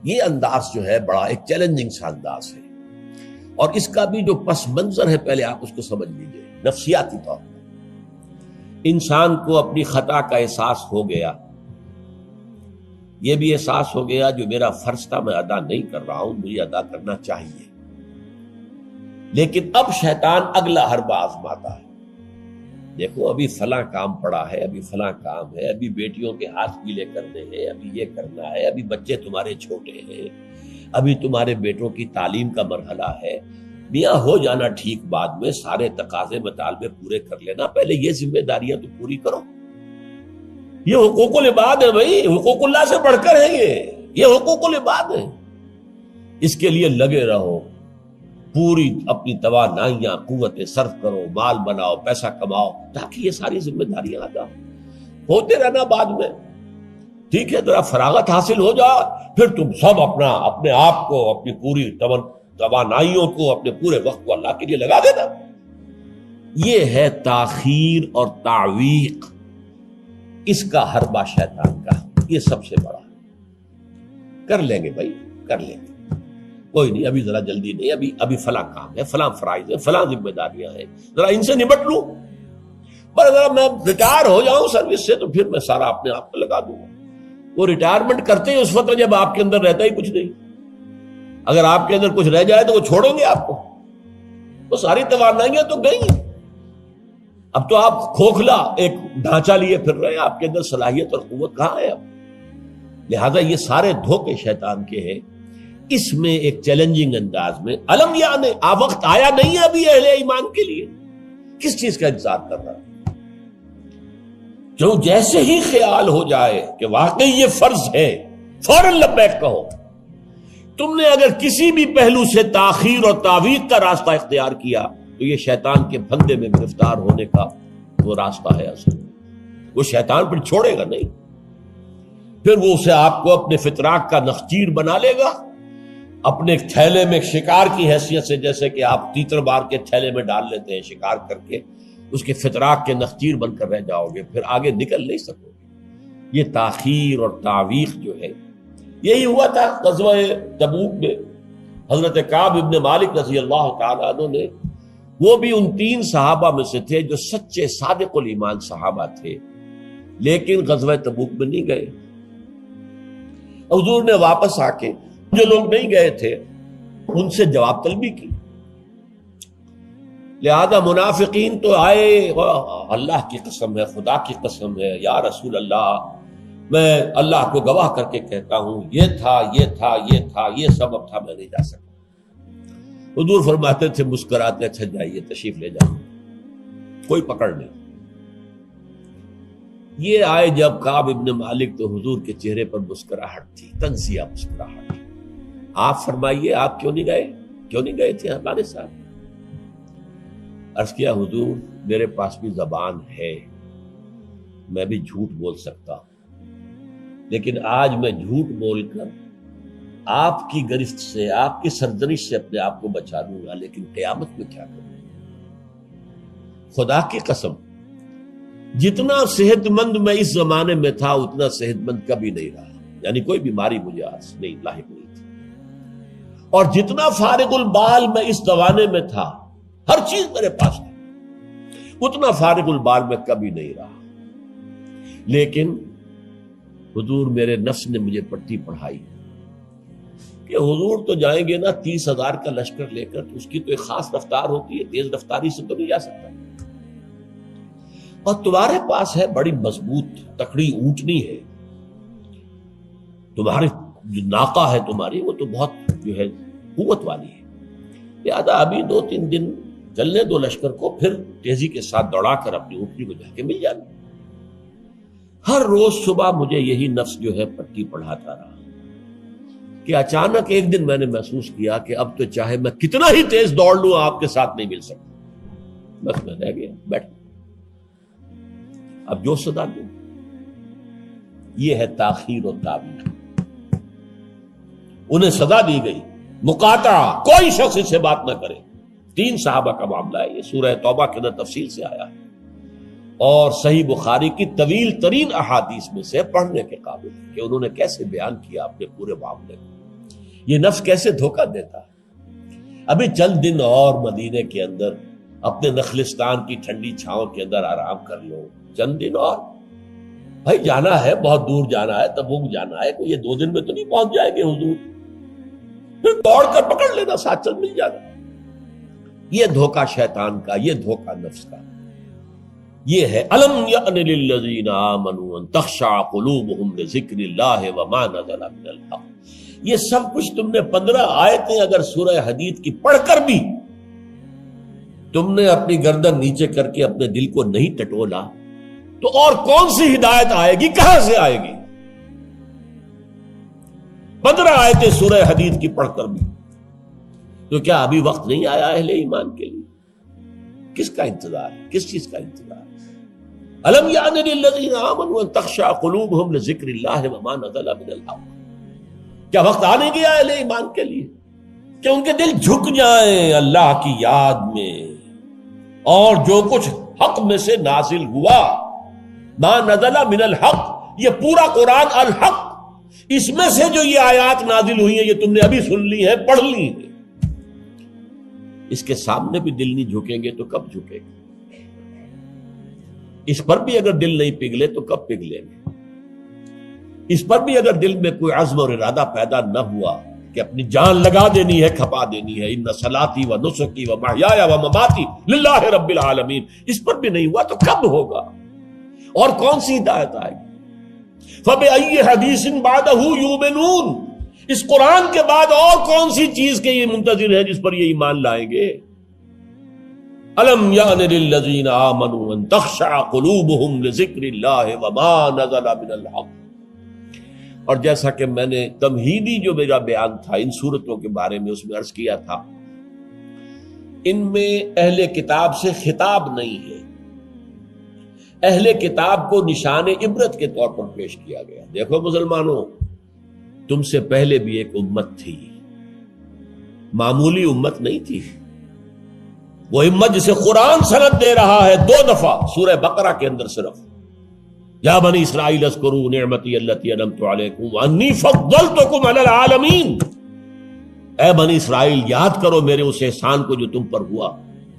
یہ انداز جو ہے بڑا ایک چیلنجنگ سا انداز ہے، اور اس کا بھی جو پس منظر ہے پہلے آپ اس کو سمجھ لیجئے۔ نفسیاتی طور پر انسان کو اپنی خطا کا احساس ہو گیا، یہ بھی احساس ہو گیا جو میرا فرض تھا میں ادا نہیں کر رہا ہوں، مجھے ادا کرنا چاہیے، لیکن اب شیطان اگلا حربہ آزماتا ہے۔ دیکھو ابھی فلاں کام پڑا ہے، ابھی فلاں کام ہے، ابھی بیٹیوں کے ہاتھ گیلے کرنے ہیں، ابھی یہ کرنا ہے، ابھی بچے تمہارے چھوٹے ہیں، ابھی تمہارے بیٹوں کی تعلیم کا مرحلہ ہے، میاں ہو جانا ٹھیک، بعد میں سارے تقاضے مطالبے پورے کر لینا، پہلے یہ ذمہ داریاں تو پوری کرو۔ یہ حقوق العباد ہے بھائی، حقوق اللہ سے بڑھ کر ہے، یہ حقوق العباد ہے، اس کے لیے لگے رہو، پوری اپنی توانائیاں قوتیں صرف کرو، مال بناؤ، پیسہ کماؤ، تاکہ یہ ساری ذمہ داریاں ادا ہوتے رہنا۔ بعد میں ٹھیک ہے ذرا فراغت حاصل ہو جا، پھر تم سب اپنے آپ کو، اپنی پوری توانائیوں کو، اپنے پورے وقت کو اللہ کے لیے لگا دینا۔ یہ ہے تاخیر اور تعویق، اس کا حربہ شیطان کا، یہ سب سے بڑا۔ کر لیں گے بھائی، کر لیں گے، کوئی نہیں، ابھی ذرا جلدی نہیں، ابھی فلاں کام ہے، فلاں فرائض ہے، فلاں ذمہ داریاں ہیں، ذرا ان سے نمٹ لوں، پر ذرا میں ریٹائر ہو جاؤں سروس سے تو پھر میں سارا اپنے آپ کو لگا دوں گا۔ وہ ریٹائرمنٹ کرتے ہیں اس وقت جب آپ کے اندر رہتا ہی کچھ نہیں، اگر آپ کے اندر کچھ رہ جائے تو وہ چھوڑیں گے آپ کو، وہ ساری توانائیاں تو گئی، اب تو آپ کھوکھلا ایک ڈھانچہ لیے پھر رہے ہیں، آپ کے اندر صلاحیت اور قوت کہاں ہے اب؟ لہذا یہ سارے دھوکے شیطان کے ہیں۔ اس میں ایک چیلنجنگ انداز میں علم یعنی وقت آیا نہیں ہے ابھی اہل ایمان کے لیے، کس چیز کا انتظار کر رہا ہے؟ جو جیسے ہی خیال ہو جائے کہ واقعی یہ فرض ہے، فوراً لبیک کہو۔ تم نے اگر کسی بھی پہلو سے تاخیر اور تعویق کا راستہ اختیار کیا تو یہ شیطان کے پھندے میں گرفتار ہونے کا وہ راستہ ہے اصل۔ وہ شیطان پھر چھوڑے گا نہیں، پھر وہ اسے آپ کو اپنے فتراک کا نخچیر بنا لے گا، اپنے تھیلے میں شکار کی حیثیت سے، جیسے کہ آپ تیتر بار کے تھیلے میں ڈال لیتے ہیں شکار کر کے، اس کے فتراک کے نخچیر بن کر رہ جاؤ گے، پھر آگے نکل نہیں سکو گے۔ یہ تاخیر اور تعویق جو ہے، یہی ہوا تھا غزوہ تبوک میں۔ حضرت کعب ابن مالک رضی اللہ تعالیٰ عنہ نے، وہ بھی ان 3 صحابہ میں سے تھے جو سچے صادق الایمان صحابہ تھے، لیکن غزوہ تبوک میں نہیں گئے۔ حضور نے واپس آ کے جو لوگ نہیں گئے تھے ان سے جواب طلبی کی، لہذا منافقین تو آئے، اللہ کی قسم ہے، خدا کی قسم ہے یا رسول اللہ، میں اللہ کو گواہ کر کے کہتا ہوں یہ تھا یہ تھا یہ تھا، یہ سبب تھا، میں نہیں جا سکتا۔ حضور فرماتے تھے مسکراتے، اچھا جائیے تشریف لے جاؤ، کوئی پکڑ نہیں۔ یہ آئے جب کعب ابن مالک تو حضور کے چہرے پر مسکراہٹ تھی، تنزیہ مسکراہٹ۔ آپ فرمائیے آپ کیوں نہیں گئے، کیوں نہیں گئے تھے ہمارے ساتھ؟ عرض کیا حضور میرے پاس بھی زبان ہے، میں بھی جھوٹ بول سکتا ہوں، لیکن آج میں جھوٹ بول کر آپ کی گرفت سے، آپ کی سرزنش سے اپنے آپ کو بچا لوں گا، لیکن قیامت میں کیا کروں؟ خدا کی قسم جتنا صحت مند میں اس زمانے میں تھا اتنا صحت مند کبھی نہیں رہا، یعنی کوئی بیماری مجھے آج نہیں لاحق نہیں تھی، اور جتنا فارغ البال میں اس زمانے میں تھا، ہر چیز میرے پاس تھی، اتنا فارغ البال میں کبھی نہیں رہا۔ لیکن حضور میرے نفس نے مجھے پٹی پڑھائی کہ حضور تو جائیں گے نا 30,000 کا لشکر لے کر، تو اس کی تو ایک خاص رفتار ہوتی ہے، تیز رفتاری سے تو نہیں جا سکتا، اور تمہارے پاس ہے بڑی مضبوط تکڑی اونٹنی ہے، تمہارے جو ناقہ ہے تمہاری وہ تو بہت جو ہے قوت والی ہے، لہذا ابھی 2-3 دن چلنے دو لشکر کو، پھر تیزی کے ساتھ دوڑا کر اپنی اونٹنی کو جا کے مل جانا۔ ہر روز صبح مجھے یہی نفس جو ہے پٹی پڑھاتا رہا کہ اچانک ایک دن میں نے محسوس کیا کہ اب تو چاہے میں کتنا ہی تیز دوڑ لوں آپ کے ساتھ نہیں مل سکتا، بس میں رہ گیا بیٹھ، اب جو صدا دوں۔ یہ ہے تاخیر و تعویق۔ انہیں سزا دی گئی، مقاطعہ، کوئی شخص اس سے بات نہ کرے۔ 3 صحابہ کا معاملہ ہے، یہ سورہ توبہ کے اندر تفصیل سے آیا ہے، اور صحیح بخاری کی طویل ترین احادیث میں سے پڑھنے کے قابل ہے کہ انہوں نے کیسے بیان کیا اپنے پورے معاملے کو۔ یہ نفس کیسے دھوکہ دیتا ہے. ابھی چند دن اور مدینے کے اندر اپنے نخلستان کی ٹھنڈی چھاؤں کے اندر آرام کر لو، چند دن اور. بھائی جانا ہے، بہت دور جانا ہے، تبوک جانا ہے، کوئی یہ 2 دن میں تو نہیں پہنچ جائے گے حضور. پھر دوڑ کر پکڑ لینا، ساتھ چل مل جانا. یہ دھوکہ شیطان کا، یہ دھوکہ نفس کا. یہ ہے الم یأن للذین آمنوا ان تخشع قلوبہم لذکر اللہ وما نزل من الحق. یہ سب کچھ تم نے 15 آیتیں اگر سورہ حدید کی پڑھ کر بھی تم نے اپنی گردن نیچے کر کے اپنے دل کو نہیں ٹٹولا تو اور کون سی ہدایت آئے گی، کہاں سے آئے گی؟ 15 آیتیں سورہ حدید کی پڑھ کر بھی. تو کیا ابھی وقت نہیں آیا اہل ایمان کے لیے؟ کس کا انتظار ہے، کس چیز کا انتظار ہے؟ الم یعن للذین آمنوا ان تخشع قلوبہم لذکر اللہ وما نزل من الحق. کیا وقت آنے گیا اہل ایمان کے لیے کہ ان کے دل جھک جائیں اللہ کی یاد میں، اور جو کچھ حق میں سے نازل ہوا، ما نزل من الحق، یہ پورا قرآن الحق، اس میں سے جو یہ آیات نازل ہوئی ہیں یہ تم نے ابھی سن لی ہیں، پڑھ لی ہیں، اس کے سامنے بھی دل نہیں جھکیں گے تو کب جھکیں گے؟ اس پر بھی اگر دل نہیں پگھلے تو کب پگھلیں گے؟ اس پر بھی اگر دل میں کوئی عزم اور ارادہ پیدا نہ ہوا کہ اپنی جان لگا دینی ہے، کھپا دینی ہے، ان صلاتی و نسکی و محیایا و مماتی للہ رب العالمین، اس پر بھی نہیں ہوا تو کب ہوگا؟ اور کون سی ہدایت آئے گی؟ فَبِأَيِّ حَدِيثٍ بَعْدَهُ يُؤْمِنُونَ، اس قرآن کے بعد اور کون سی چیز کے یہ منتظر ہے جس پر یہ ایمان لائیں گے؟ الم یعن للذین آمنوا ان تخشع قلوبہم لذکر اللہ وما نزل من الحق. اور جیسا کہ میں نے تمہیدی جو میرا بیان تھا ان صورتوں کے بارے میں، اس میں عرض کیا تھا ان میں اہل کتاب سے خطاب نہیں ہے، اہل کتاب کو نشان عبرت کے طور پر پیش کیا گیا. دیکھو مسلمانوں، تم سے پہلے بھی ایک امت تھی، معمولی امت نہیں تھی. وہ امت جسے قرآن سند دے رہا ہے 2 دفعہ سورہ بقرہ کے اندر صرف، یا بنی اسرائیل اذکروا نعمتی التی انعمت علیکم وانی فضلتکم علی العالمین. اے بنی اسرائیل، یاد کرو میرے اس احسان کو جو تم پر ہوا،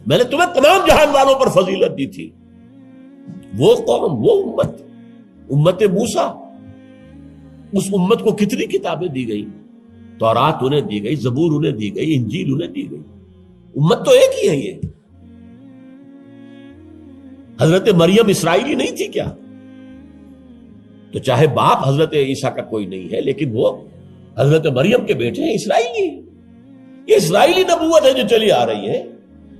میں نے تمہیں تمام جہان والوں پر فضیلت دی تھی. وہ قوم، وہ امت، امت موسیٰ، اس امت کو کتنی کتابیں دی گئی؟ تورات انہیں دی گئی، زبور انہیں دی گئی، انجیل انہیں دی گئی. امت تو ایک ہی ہے. یہ حضرت مریم اسرائیلی نہیں تھی کیا؟ تو چاہے باپ حضرت عیسیٰ کا کوئی نہیں ہے لیکن وہ حضرت مریم کے بیٹے ہیں، اسرائیلی. یہ اسرائیلی نبوت ہے جو چلی آ رہی ہے،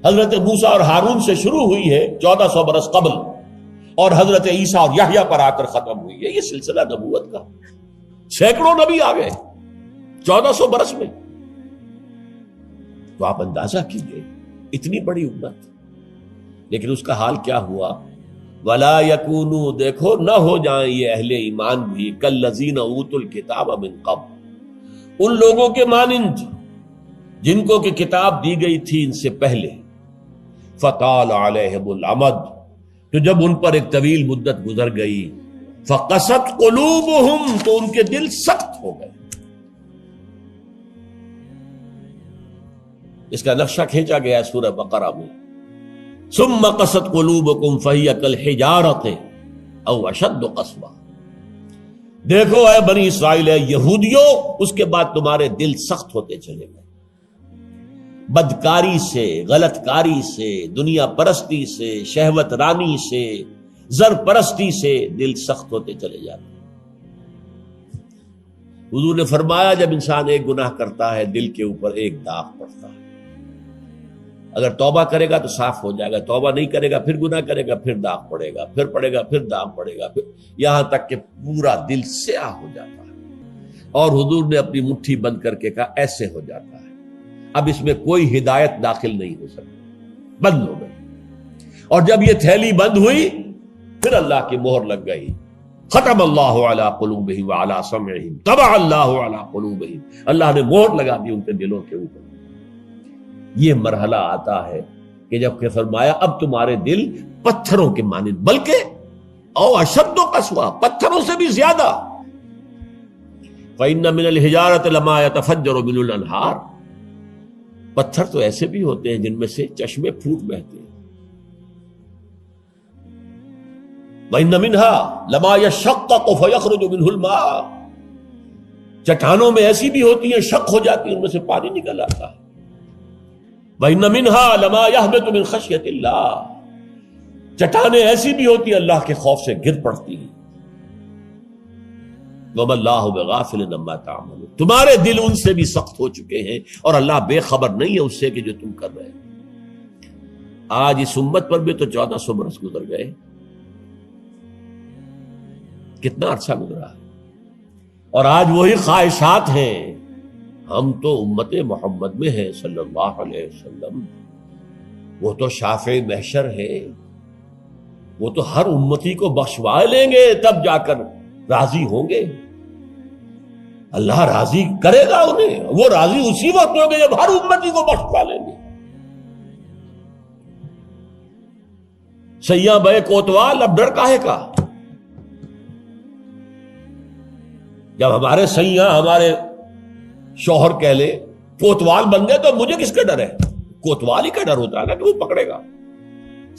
حضرت موسیٰ اور ہارون سے شروع ہوئی ہے 1400 برس قبل، اور حضرت عیسیٰ اور یحییٰ پر آ کر ختم ہوئی ہے. یہ سلسلہ نبوت کا، سینکڑوں نبی آ گئے 1400 برس میں. تو آپ اندازہ کیجئے اتنی بڑی امت، لیکن اس کا حال کیا ہوا؟ وَلَا يَكُونُوا، دیکھو نہ ہو جائیں یہ اہل ایمان بھی كَالَّذِينَ أُوتُوا الْكِتَابَ مِن قَبْلُ، ان لوگوں کے مانند جن کو کہ کتاب دی گئی تھی ان سے پہلے. فَطَالَ عَلَيْهِمُ الْأَمَدُ، تو جب ان پر ایک طویل مدت گزر گئی، فَقَسَتْ قُلُوبُهُمْ، تو ان کے دل سخت ہو گئے. اس کا نقشہ کھینچا گیا ہے سورہ بقرہ میں. ثم قست قلوبکم فہی کالحجارۃ او اشد قسوہ. دیکھو اے بنی اسرائیل، اے یہودیوں، اس کے بعد تمہارے دل سخت ہوتے چلے گئے. بدکاری سے، غلط کاری سے، دنیا پرستی سے، شہوت رانی سے، زر پرستی سے دل سخت ہوتے چلے جاتے. حضور نے فرمایا جب انسان ایک گناہ کرتا ہے دل کے اوپر ایک داغ پڑتا ہے. اگر توبہ کرے گا تو صاف ہو جائے گا، توبہ نہیں کرے گا پھر گناہ کرے گا، پھر داغ پڑے گا، پھر پڑے گا، پھر داغ پڑے گا، پھر یہاں تک کہ پورا دل سیاہ ہو جاتا ہے. اور حضور نے اپنی مٹھی بند کر کے کہا ایسے ہو جاتا ہے، اب اس میں کوئی ہدایت داخل نہیں ہو سکتی، بند ہو گئی. اور جب یہ تھیلی بند ہوئی پھر اللہ کی مہر لگ گئی. ختم اللہ علی قلوبہم وعلی سمعہم طبع اللہ علی قلوبہم، اللہ نے مہر لگا دی ان کے دلوں کے اوپر. یہ مرحلہ آتا ہے کہ جب کہ فرمایا اب تمہارے دل پتھروں کے مانند، بلکہ او اشد قسوہ، پتھروں سے بھی زیادہ. فَإِنَّ مِنَ الْحِجَارَةِ لَمَا يَتَفَجَّرُ مِنْهُ الْأَنْهَارُ، پتھر تو ایسے بھی ہوتے ہیں جن میں سے چشمے پھوٹ بہتے ہیں. وَإِنَّ مِنْهَا لَمَا يَشَّقَّقُ فَيَخْرُجُ مِنْهُ الْمَاءُ، چٹانوں میں ایسی بھی ہوتی ہیں شق ہو جاتی ہیں ان میں سے پانی نکل آتا ہے. وَإِنَّ مِنْهَا لَمَا يَهْبِطُ مِنْ خَشْيَةِ اللَّهِ، چٹانیں ایسی بھی ہوتی ہیں اللہ کے خوف سے گر پڑتی ہیں. وَمَا اللَّهُ بِغَافِلٍ عَمَّا تَعْمَلُونَ، تمہارے دل ان سے بھی سخت ہو چکے ہیں اور اللہ بے خبر نہیں ہے اس سے کہ جو تم کر رہے ہیں. آج اس امت پر بھی تو 1400 برس گزر گئے، کتنا عرصہ گزرا ہے، اور آج وہی خواہشات ہیں. ہم تو امت محمد میں ہیں صلی اللہ علیہ وسلم، وہ تو شافع محشر ہے، وہ تو ہر امتی کو بخشوا لیں گے تب جا کر راضی ہوں گے. اللہ راضی کرے گا انہیں، وہ راضی اسی وقت ہوں گے جب ہر امتی کو بخشوا لیں گے. سیاں بے کوتوال، اب ڈر کاہے کا؟ جب ہمارے سیاں ہمارے شوہر کہہ لے کوتوال بن گئے تو مجھے کس کا ڈر ہے؟ کوتوال ہی کا ڈر ہوتا ہے نا کہ وہ پکڑے گا.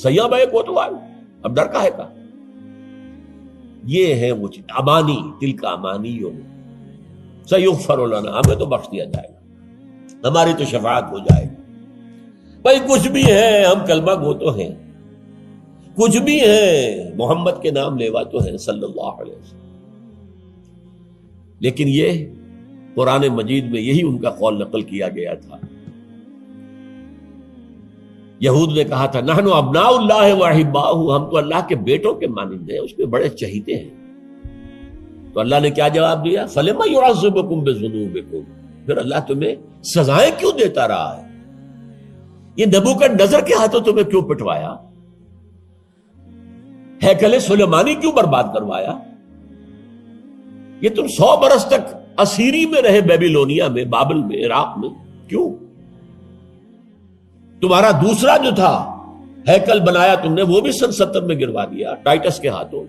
سیاں بے کوتوال، اب ڈر کاہے کا؟ یہ ہے وہ چیز، امانی، دل کا امانی ہو. سیغفر لنا، ہمیں تو بخش دیا جائے گا، ہماری تو شفاعت ہو جائے گی. بھائی کچھ بھی ہے، ہم کلمہ گو تو ہیں، کچھ بھی ہیں، محمد کے نام لیوا تو ہیں صلی اللہ علیہ وسلم. لیکن یہ قرآن مجید میں یہی ان کا قول نقل کیا گیا تھا. یہود نے کہا تھا نحن ابناء اللہ واحباؤہ، ہم تو اللہ کے بیٹوں کے مانند ہیں، اس کے بڑے چہیتے ہیں. تو اللہ نے کیا جواب دیا؟ فَلِمَ يُعَذِّبُكُم بِذُنُوبِكُم، پھر اللہ تمہیں سزائیں کیوں دیتا رہا ہے؟ یہ نبوکدنضر کے ہاتھوں تمہیں کیوں پٹوایا؟ ہیکل سلیمانی کیوں برباد کروایا؟ یہ تم 100 برس تک اسیری میں رہے، بیبیلونیا میں، بابل میں، عراق میں، کیوں؟ تمہارا دوسرا جو تھا ہیکل بنایا تم نے، وہ بھی سن 70 میں گروا دیا ٹائٹس کے ہاتھوں.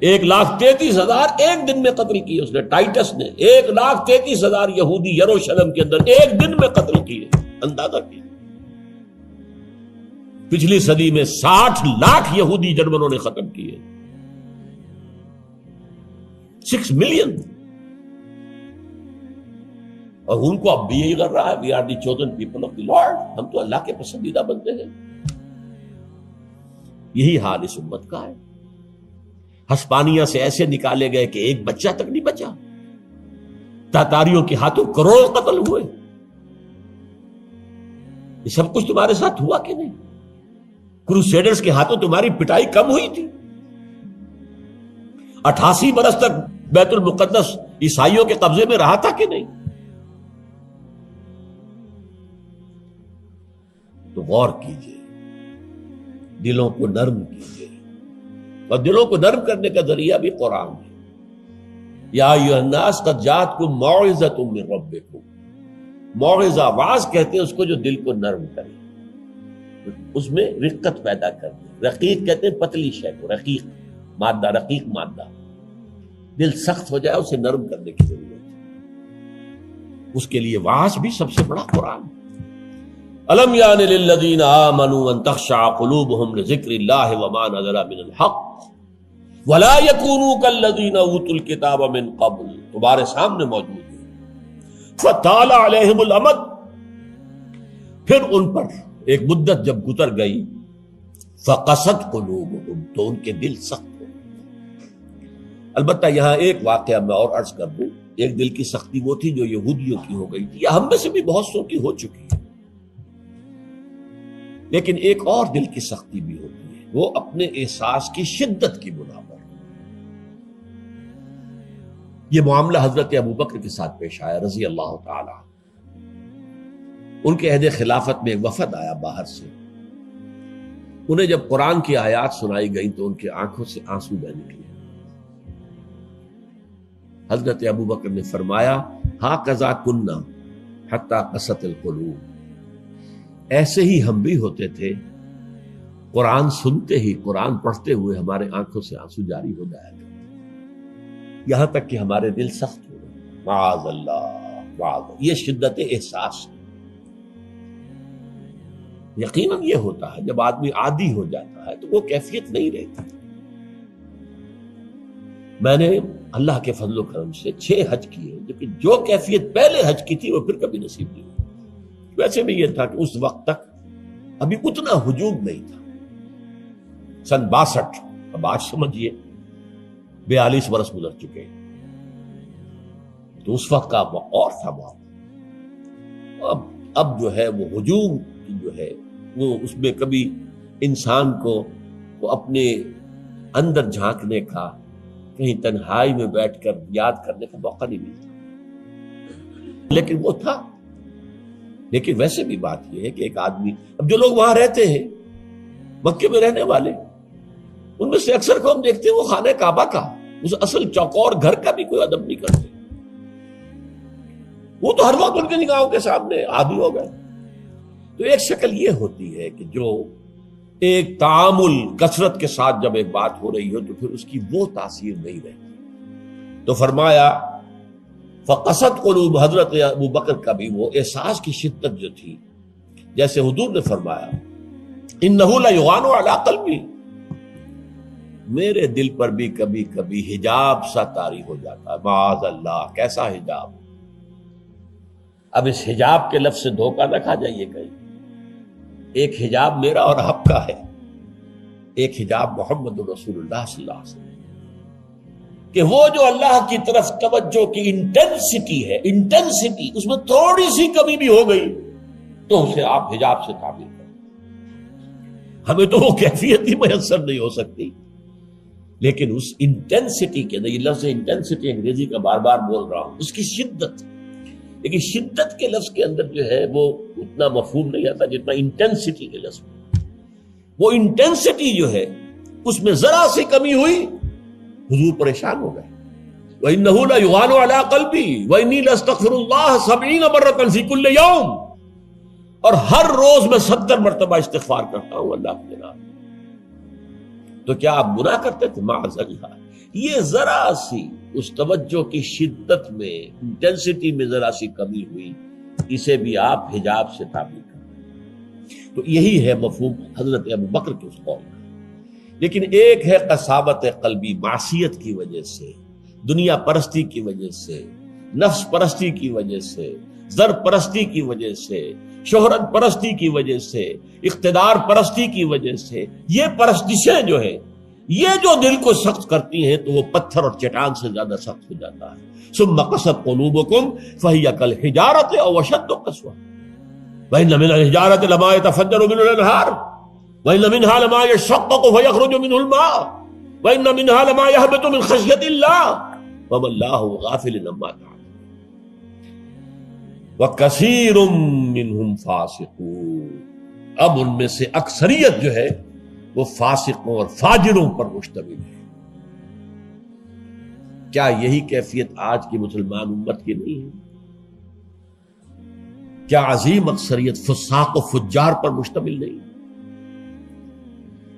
1,33,000 ایک دن میں قتل کیے اس نے، ٹائٹس نے 1,33,000 یہودی یروشلم کے اندر ایک دن میں قتل کیے. اندازہ کیے پچھلی صدی میں 60 لاکھ یہودی جرمنوں نے ختم کیے. 6 ملین. اور ان کو اب بھی یہی کر رہا ہے، we are the chosen people of the lord, ہم تو اللہ کے پسندیدہ بندے ہیں. یہی حال اس امت کا ہے. ہسپانیہ سے ایسے نکالے گئے کہ ایک بچہ تک نہیں بچا. تاتاریوں کے ہاتھوں کروڑ قتل ہوئے. یہ سب کچھ تمہارے ساتھ ہوا کہ نہیں؟ کروسیڈرز کے ہاتھوں تمہاری پٹائی کم ہوئی تھی؟ 88 برس تک بیت المقدس عیسائیوں کے قبضے میں رہا تھا کہ نہیں؟ تو غور کیجئے، دلوں کو نرم کیجئے، اور دلوں کو نرم کرنے کا ذریعہ بھی قرآن ہے. یا ایھا الناس قد جاءتکم موعظۃ من ربکم، موعظہ، واعظ کہتے ہیں اس کو جو دل کو نرم کرے، اس میں رقت پیدا کر دے. رقیق کہتے ہیں پتلی شے کو، رقیق مادہ، رقیق مادہ. دل سخت ہو جائے اسے نرم کرنے کی ضرورت ہے. اس کے لیے واعظ بھی سب سے بڑا قرآن. الم یان للذین آمنوا ان تخشع قلوبهم لذکر اللہ وما نزل من الحق ولا یکونوا کالذین اوتوا الکتاب من قبل، تمہارے سامنے موجود ہے. فطال علیہم الامد، پھر ان پر ایک مدت جب گزر گئی، فقست قلوبهم، تو ان کے دل سخت ہو. البتہ یہاں ایک واقعہ میں اور عرض کر دوں. ایک دل کی سختی وہ تھی جو یہودیوں کی ہو گئی تھی، یا ہم میں سے بھی بہت سو کی ہو چکی ہے. لیکن ایک اور دل کی سختی بھی ہوتی ہے، وہ اپنے احساس کی شدت کی بنا پر. یہ معاملہ حضرت ابوبکر کے ساتھ پیش آیا رضی اللہ تعالی. ان کے عہد خلافت میں ایک وفد آیا باہر سے. انہیں جب قرآن کی آیات سنائی گئی تو ان کی آنکھوں سے آنسو بہ نکلے. حضرت ابوبکر نے فرمایا ہاکذا کنا حتی قست القلوب، ایسے ہی ہم بھی ہوتے تھے، قرآن سنتے ہی، قرآن پڑھتے ہوئے ہمارے آنکھوں سے آنسو جاری ہو جایا کرتے، یہاں تک کہ ہمارے دل سخت ہو گئے. معاذ اللہ، معاذ اللہ، یہ شدت احساس ہے۔ یقیناً یہ ہوتا ہے جب آدمی عادی ہو جاتا ہے تو وہ کیفیت نہیں رہتی۔ میں نے اللہ کے فضل و کرم سے 6 حج کیے، لیکن جو کیفیت پہلے حج کی تھی وہ پھر کبھی نصیب نہیں ہوئی۔ ویسے بھی یہ تھا کہ اس وقت تک ابھی اتنا ہجوم نہیں تھا۔ سن 62، اب آج سمجھیے 42 برس گزر چکے، تو اس وقت کا اور تھا معاملہ۔ اب جو ہے وہ ہجوم جو ہے وہ اس میں کبھی انسان کو اپنے اندر جھانکنے کا، کہیں تنہائی میں بیٹھ کر یاد کرنے کا موقع نہیں ملتا، لیکن وہ تھا۔ لیکن ویسے بھی بات یہ ہے کہ ایک آدمی، اب جو لوگ وہاں رہتے ہیں مکے میں رہنے والے، ان میں سے اکثر کو ہم دیکھتے ہیں وہ خانہ کعبہ کا، اس اصل چوکور گھر کا بھی کوئی ادب نہیں کرتے۔ وہ تو ہر وقت ان کے نگاہوں کے سامنے عادی ہو گئے۔ تو ایک شکل یہ ہوتی ہے کہ جو ایک تعامل کثرت کے ساتھ جب ایک بات ہو رہی ہو تو پھر اس کی وہ تاثیر نہیں رہتی۔ تو فرمایا فقست قلوب، حضرت ابو بکر کا بھی وہ احساس کی شدت جو تھی، جیسے حضور نے فرمایا انہ لیغان علی قلبی، میرے دل پر بھی کبھی کبھی حجاب سا طاری ہو جاتا ہے۔ معاذ اللہ، کیسا حجاب؟ اب اس حجاب کے لفظ سے دھوکہ نہ کھا جائیے کہیں۔ ایک حجاب میرا اور آپ کا ہے، ایک حجاب محمد رسول اللہ صلی اللہ علیہ وسلم، کہ وہ جو اللہ کی طرف توجہ کی انٹینسٹی ہے، انٹینسٹی اس میں تھوڑی سی کمی بھی ہو گئی تو اسے آپ حجاب سے تعبیر کریں۔ ہمیں تو وہ کیفیت ہی میسر نہیں ہو سکتی، لیکن اس انٹینسٹی کے اندر، یہ لفظ انٹینسٹی انگریزی کا بار بار بول رہا ہوں، اس کی شدت، لیکن شدت کے لفظ کے اندر جو ہے وہ اتنا مفہوم نہیں آتا جتنا انٹینسٹی کے لفظ میں۔ وہ انٹینسٹی جو ہے اس میں ذرا سی کمی ہوئی، حضور پریشان ہو گئے۔ وَإِنَّهُ لَيُغَانُ عَلَىٰ قَلْبِي وَإِنِّي لَأَسْتَغْفِرُ اللَّهَ 70 مَرَّةً فِي كُلِّ يَوْمٍ، اور ہر روز میں 70 مرتبہ استغفار کرتا ہوں اللہ کے جناب۔ تو کیا آپ گناہ کرتے تھے؟ معاذ اللہ۔ یہ ذرا سی اس توجہ کی شدت میں، انٹینسٹی میں ذرا سی کمی ہوئی، اسے بھی آپ حجاب سے تعبیر کریں۔ تو یہی ہے مفہوم حضرت ابو بکر کے اس قول کا۔ لیکن ایک ہے قساوت قلبی، معصیت کی وجہ سے، دنیا پرستی کی وجہ سے، نفس پرستی کی وجہ سے، زر پرستی کی وجہ سے، شہرت پرستی کی وجہ سے، اقتدار پرستی کی وجہ سے، یہ پرستشیں جو ہے، یہ جو دل کو سخت کرتی ہیں تو وہ پتھر اور چٹان سے زیادہ سخت ہو جاتا ہے۔ ثم قست قلوبکم فہی کالحجارۃ او اشد قسوہ وان من الحجارۃ لما يتفجر منه الانہار وان منها لما يشقق فيخرج منه الماء وان منها لما يهبط من خشیۃ اللہ وما اللہ غافل عما تعملون وکثیر منهم فاسقون۔ اب ان میں سے اکثریت جو ہے وہ فاسقوں اور فاجروں پر مشتمل ہے۔ کیا یہی کیفیت آج کی مسلمان امت کی نہیں ہے؟ کیا عظیم اکثریت فساق و فجار پر مشتمل نہیں؟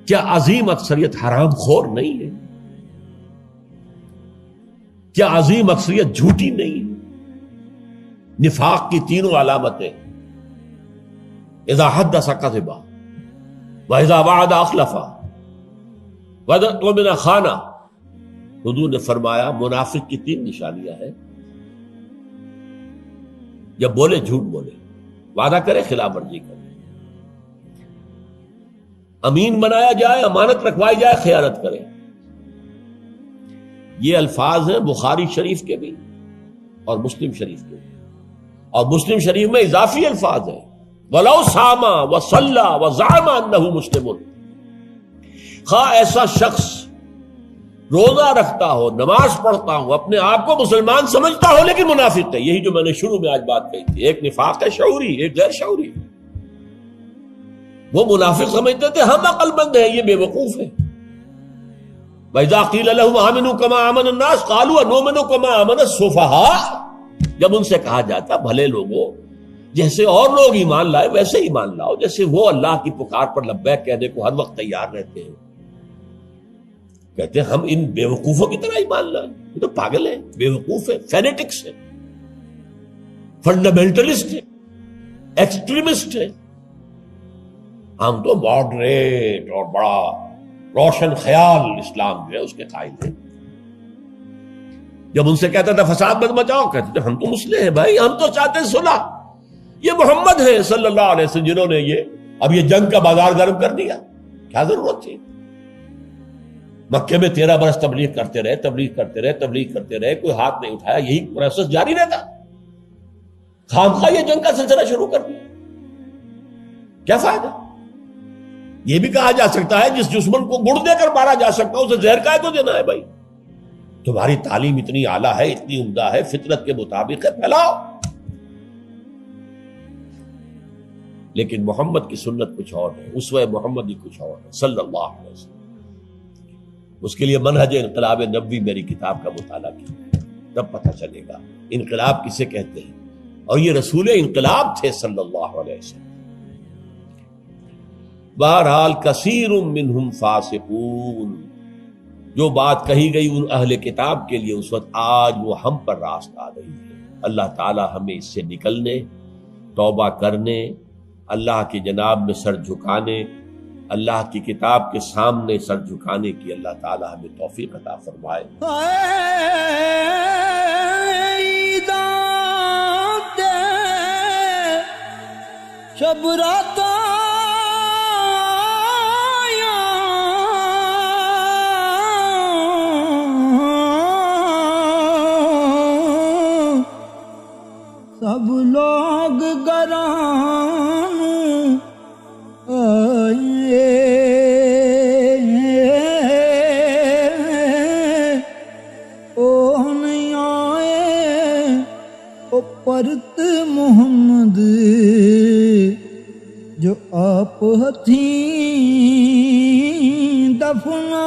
کیا عظیم اکثریت حرام خور نہیں ہے؟ کیا عظیم اکثریت جھوٹی نہیں ہے؟ نفاق کی تینوں علامتیں، اذا حدث کذب وَإِذَا وَعَدَ أَخْلَفَ وَإِذَا خَانَ۔ حضور نے فرمایا منافق کی 3 نشانیاں ہیں، جب بولے جھوٹ بولے، وعدہ کرے خلاف ورزی کرے، امین بنایا جائے، امانت رکھوائی جائے، خیانت کرے۔ یہ الفاظ ہیں بخاری شریف کے بھی اور مسلم شریف کے بھی، اور مسلم شریف میں اضافی الفاظ ہیں وَلَوْ صَامَ وَصَلَّى وَزَعَمَ أَنَّهُ مُسْلِمٌ۔ خواہ ایسا شخص روزہ رکھتا ہو، نماز پڑھتا ہو، اپنے آپ کو مسلمان سمجھتا ہو، لیکن منافق ہے۔ یہی جو میں نے شروع میں آج بات کہی تھی، ایک نفاق ہے شعوری، ایک غیر شعوری۔ وہ منافق سمجھتے تھے ہم عقل مند ہیں، یہ بے وقوف ہے۔ وَإِذَا قِيلَ لَهُمْ آمِنُوا كَمَا آمَنَ النَّاسُ قَالُوا أَنُؤْمِنُ كَمَا آمَنَ السُّفَهَاءُ۔ جب ان سے کہا جاتا بھلے لوگوں، جیسے اور لوگ ایمان لائے ویسے ایمان لاؤ، جیسے وہ اللہ کی پکار پر لبیک کہنے کو ہر وقت تیار رہتے ہیں، کہتے ہیں ہم ان بے وقوفوں کی طرح ایمان لائیں، یہ تو پاگل ہیں، بے وقوف ہیں، فینیٹکس ہیں۔ فنڈامنٹلسٹ ہے، ایکسٹریمسٹ ہے. ہم تو ماڈریٹ اور بڑا روشن خیال اسلام جو ہے اس کے قائل ہیں. جب ان سے کہتا تھا فساد مت مچاؤ، کہتے تھے ہم تو مسلح ہیں بھائی، ہم تو چاہتے ہیں صلح. یہ محمد ہے صلی اللہ علیہ وسلم جنہوں نے اب یہ جنگ کا بازار گرم کر دیا. کیا ضرورت تھی؟ مکے میں 13 برس تبلیغ کرتے رہے، کوئی ہاتھ نہیں اٹھایا، یہی پروسیس جاری رہتا. خامخواہ یہ جنگ کا سلسلہ شروع کر دیا. کیا فائدہ؟ یہ بھی کہا جا سکتا ہے جس دشمن کو گڑ دے کر مارا جا سکتا ہے اسے زہر کا کو دینا ہے. بھائی تمہاری تعلیم اتنی اعلیٰ ہے، اتنی عمدہ ہے، فطرت کے مطابق ہے، پھیلاؤ. لیکن محمد کی سنت کچھ اور ہے، اسوہ محمدی کچھ اور ہے صلی اللہ علیہ وسلم. اس کے لیے منہج انقلاب نبوی میری کتاب کا مطالعہ کیا، تب پتہ چلے گا انقلاب کسے کہتے ہیں. اور یہ رسول انقلاب تھے صلی اللہ علیہ وسلم. بہرحال کثیر منہم فاسقون، جو بات کہی گئی ان اہل کتاب کے لیے اس وقت، آج وہ ہم پر راست آ رہی ہے. اللہ تعالی ہمیں اس سے نکلنے، توبہ کرنے، اللہ کی جناب میں سر جھکانے، اللہ کی کتاب کے سامنے سر جھکانے کی اللہ تعالی ہمیں توفیق عطا فرمائے. شب رات سب لوگ گران آئے، او نہیں آئے او پرت محمد جو آپ ہتھیں دفنا